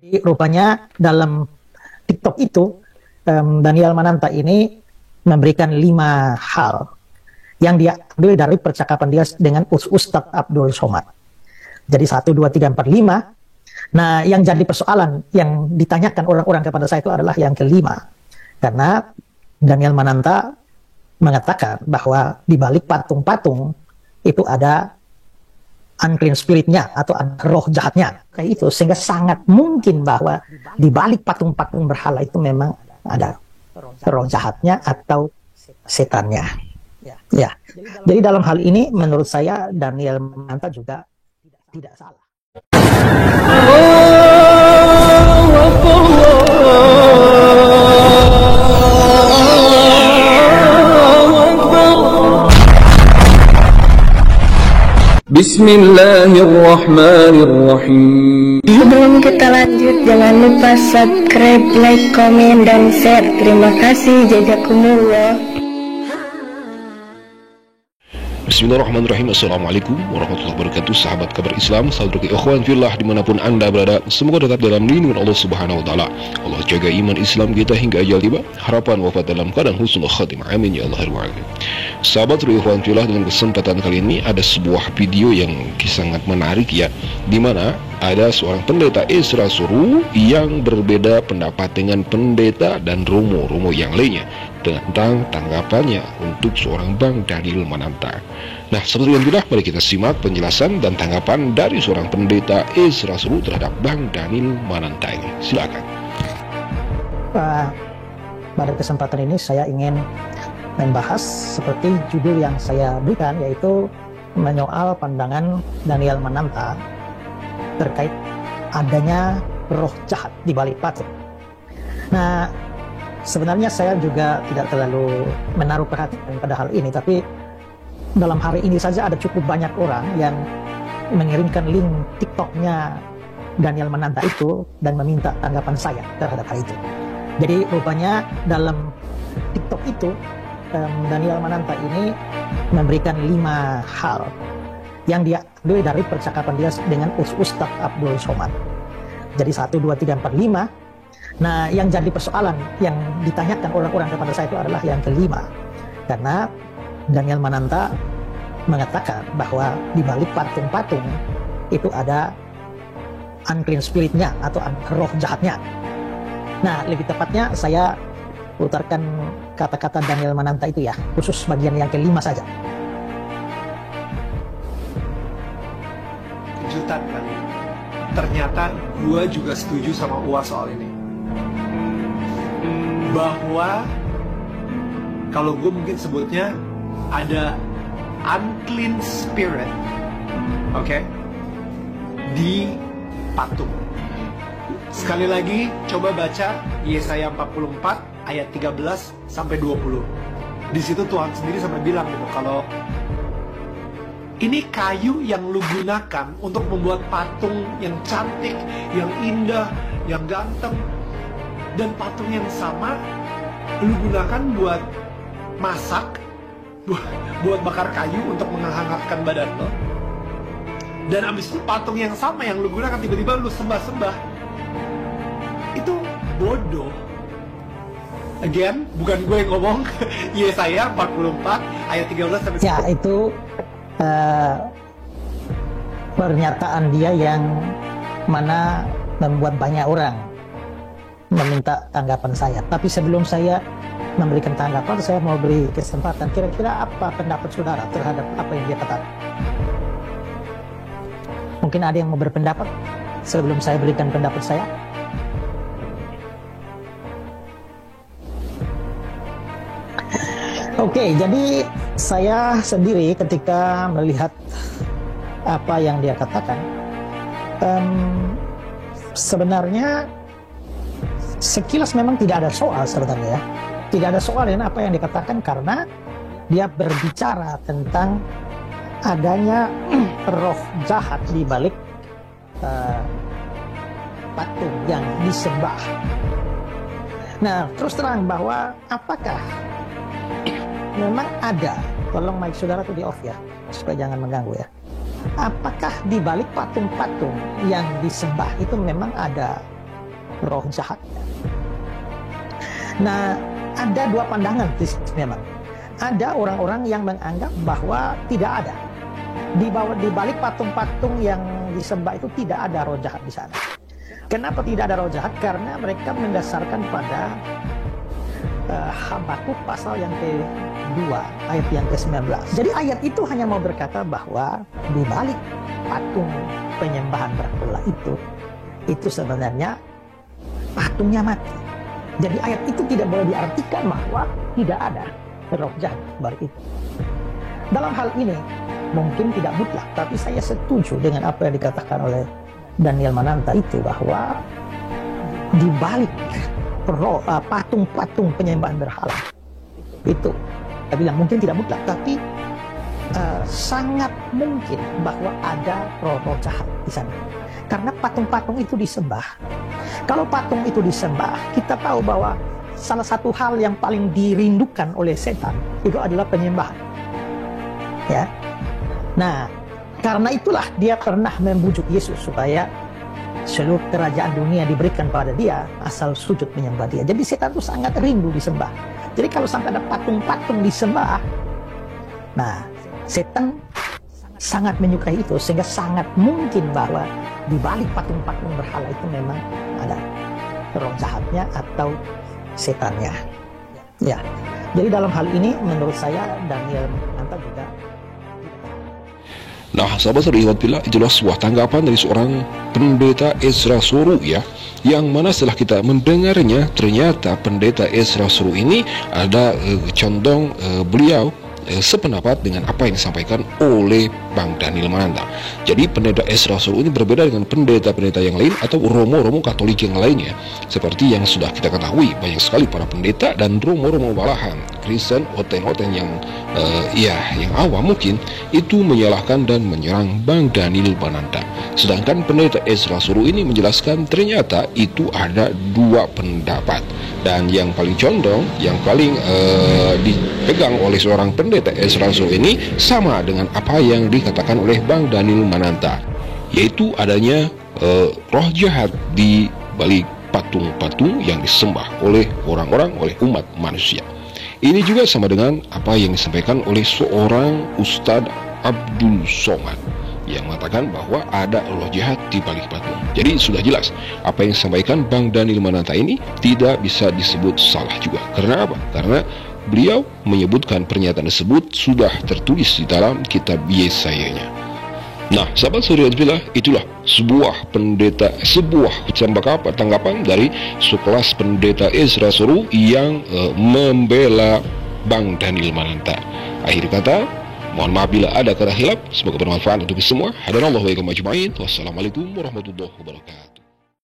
Rupanya dalam TikTok itu Daniel Mananta ini memberikan 5 hal yang dia ambil dari percakapan dia dengan Ustadz Abdul Somad. Jadi 1, 2, 3, 4, 5. Nah, yang jadi persoalan yang ditanyakan orang-orang kepada saya itu adalah yang kelima. Karena Daniel Mananta mengatakan bahwa di balik patung-patung itu ada unclean spiritnya atau roh jahatnya kayak itu, sehingga sangat mungkin bahwa di balik patung-patung berhala itu memang ada roh jahatnya atau setannya. Ya, jadi dalam hal ini menurut saya Daniel Mananta juga tidak salah. Bismillahirrahmanirrahim. Sebelum kita lanjut, jangan lupa subscribe, like, komen, dan share. Terima kasih. Jazakumullah. Bismillahirrahmanirrahim. Assalamualaikum warahmatullahi wabarakatuh. Sahabat kabar Islam, saudara ikhwan fillah dimanapun anda berada, semoga tetap dalam lindungan Allah subhanahu wa ta'ala. Allah jaga iman Islam kita hingga ajal tiba, harapan wafat dalam keadaan husnul khatimah, amin ya Allah. Sahabat ikhwan fillah, dengan kesempatan kali ini ada sebuah video yang sangat menarik ya, dimana ada seorang pendeta Isra Suru yang berbeda pendapat dengan pendeta dan romo-romo yang lainnya tentang tanggapannya untuk seorang Bang Daniel Mananta. Nah, seperti yang sudah, mari kita simak penjelasan dan tanggapan dari seorang pendeta Isra Suru terhadap Bang Daniel Mananta ini. Silakan. Pada kesempatan ini saya ingin membahas seperti judul yang saya berikan, yaitu menyoal pandangan Daniel Mananta terkait adanya roh jahat di balik patung. Nah, sebenarnya saya juga tidak terlalu menaruh perhatian pada hal ini, tapi dalam hari ini saja ada cukup banyak orang yang mengirimkan link TikToknya Daniel Mananta itu dan meminta tanggapan saya terhadap hal itu. Jadi rupanya dalam TikTok itu Daniel Mananta ini memberikan 5 hal yang dia ambil dari percakapan dia dengan Ustadz Abdul Somad. Jadi 1, 2, 3, 4, 5. Nah, yang jadi persoalan yang ditanyakan orang-orang kepada saya itu adalah yang kelima. Karena Daniel Mananta mengatakan bahwa di balik patung-patung itu ada unclean spiritnya atau roh jahatnya. Nah, lebih tepatnya saya putarkan kata-kata Daniel Mananta itu ya, khusus bagian yang kelima saja. Kejutan kali. Ternyata gue juga setuju sama Uwa soal ini. Bahwa kalau gue mungkin sebutnya ada unclean spirit, oke, di patung. Sekali lagi coba baca Yesaya 44 ayat 13 sampai 20. Di situ Tuhan sendiri sampai bilang gitu, kalau ini kayu yang lu gunakan untuk membuat patung yang cantik, yang indah, yang ganteng, dan patung yang sama lu gunakan buat masak, buat bakar kayu untuk menghangatkan badan lo. Dan abis itu patung yang sama yang lu gunakan tiba-tiba lu sembah-sembah. Itu bodoh. Again, bukan gue yang ngomong. Yesaya 44 ayat 13 sampai 10. Ya, itu pernyataan dia yang mana membuat banyak orang meminta tanggapan saya. Tapi sebelum saya memberikan tanggapan, saya mau beri kesempatan. Kira-kira apa pendapat saudara terhadap apa yang dia katakan? Mungkin ada yang mau berpendapat sebelum saya berikan pendapat saya? Oke, jadi saya sendiri ketika melihat apa yang dia katakan, sebenarnya sekilas memang tidak ada soal sebenarnya ya. Tidak ada soal dengan apa yang dikatakan, karena dia berbicara tentang adanya roh jahat di balik patung yang disembah. Nah, terus terang bahwa apakah memang ada, tolong mic saudara tuh di off ya, supaya jangan mengganggu ya. Apakah di balik patung-patung yang disembah itu memang ada roh jahat. Nah, ada dua pandangan memang. Ada orang-orang yang menganggap bahwa tidak ada. Di balik patung-patung yang disembah itu tidak ada roh jahat di sana. Kenapa tidak ada roh jahat? Karena mereka mendasarkan pada Habakuk pasal yang ke-2 ayat yang ke-19. Jadi ayat itu hanya mau berkata bahwa di balik patung penyembahan berhala itu sebenarnya patungnya mati. Jadi ayat itu tidak boleh diartikan bahwa tidak ada roh jahat balik itu. Dalam hal ini mungkin tidak mutlak, tapi saya setuju dengan apa yang dikatakan oleh Daniel Mananta itu, bahwa di balik patung-patung penyembahan berhala itu, saya bilang mungkin tidak mutlak, tapi sangat mungkin bahwa ada roh-roh jahat di sana. Karena patung-patung itu disembah. Kalau patung itu disembah, kita tahu bahwa salah satu hal yang paling dirindukan oleh setan itu adalah penyembahan. Ya. Nah, karena itulah dia pernah membujuk Yesus supaya seluruh kerajaan dunia diberikan pada dia asal sujud menyembah dia. Jadi setan itu sangat rindu disembah. Jadi kalau sampai ada patung-patung disembah, nah setan sangat menyukai itu, sehingga sangat mungkin bahwa di balik patung-patung berhala itu memang ada roh jahatnya atau setannya. Ya. Jadi dalam hal ini menurut saya Daniel Mananta juga. Nah, sahabat seikhwan fillah, itulah sebuah tanggapan dari seorang pendeta Ezra Soru ya, yang mana setelah kita mendengarnya, ternyata pendeta Ezra Soru ini ada condong beliau sependapat dengan apa yang disampaikan oleh Bang Daniel Mananta. Jadi pendeta Ezra Soru ini berbeda dengan pendeta-pendeta yang lain atau romo-romo Katolik yang lainnya. Seperti yang sudah kita ketahui, banyak sekali para pendeta dan romo-romo malahan Kristen, oten-oten yang yang awam mungkin itu menyalahkan dan menyerang Bang Daniel Mananta. Sedangkan pendeta Ezra Soru ini menjelaskan ternyata itu ada dua pendapat, dan yang paling condong, yang paling dipegang oleh seorang pendeta Ezra Soru ini sama dengan apa yang dikatakan oleh Bang Daniel Mananta, yaitu adanya roh jahat di balik patung-patung yang disembah oleh orang-orang, oleh umat manusia. Ini juga sama dengan apa yang disampaikan oleh seorang Ustadz Abdul Somad yang mengatakan bahwa ada roh jahat di balik patung. Jadi sudah jelas apa yang disampaikan Bang Daniel Mananta ini tidak bisa disebut salah juga. Karena apa? Karena beliau menyebutkan pernyataan tersebut sudah tertulis di dalam kitab Yesaya-nya. Nah, sahabat suriat billah, itulah sebuah tanggapan dari sekelas pendeta Ezra Soru yang membela Bang Daniel Mananta. Akhir kata, mohon maaf bila ada kata hilaf, semoga bermanfaat untuk semua. Hadanallahu wa iyyakum ajma'in. Wassalamualaikum warahmatullahi wabarakatuh.